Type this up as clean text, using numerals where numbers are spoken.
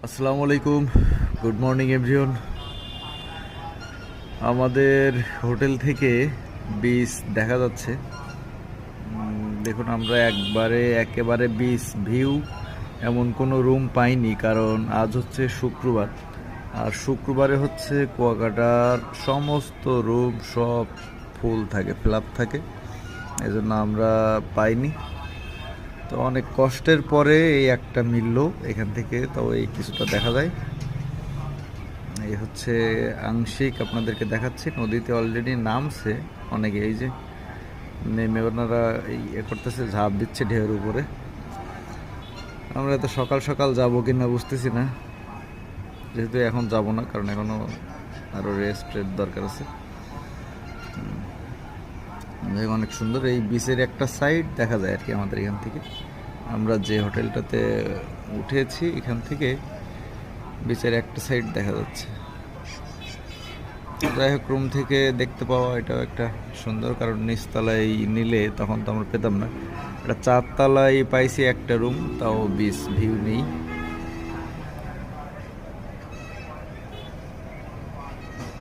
আসসালামু আলাইকুম, good morning everyone. আমাদের হোটেল থেকে বিচ দেখা যাচ্ছে। দেখুন, আমরা একেবারে বিচ ভিউ এমন কোনো রুম পাইনি, কারণ আজ হচ্ছে শুক্রবার। আর শুক্রবারে হচ্ছে কুয়াকাটার সমস্ত রুম সব ফুল থাকে, ফিল থাকে। এজন্য আমরা পাইনি। তো অনেক কষ্টের পরে এই একটা মিলল এখান থেকে, তাও এই কিছুটা দেখা যায়। এই হচ্ছে আংশিক আপনাদেরকে দেখাচ্ছি। নদীতে অলরেডি নামছে অনেকে, এই যে নেমে ওনারা করতেছে, ঝাঁপ দিচ্ছে ঢেউয়ের উপরে। আমরা এত সকাল সকাল যাবো কিনা বুঝতেছি না, যেহেতু এখন যাব না, কারণ এখনো আরও রেস্টের দরকার আছে। অনেক সুন্দর এই বিচের একটা সাইড দেখা যায় আর কি আমাদের এখান থেকে। আমরা যে হোটেলটাতে উঠেছি এখান থেকে বিচের একটা সাইড দেখা যাচ্ছে। যাই হোক, রুম থেকে দেখতে পাওয়া এটাও একটা সুন্দর, কারণ নিচতলায় নিলে তখন তো আমরা পেতাম না। এটা চারতলায় পাইছি একটা রুম, তাও বিচ ভিউ নেই।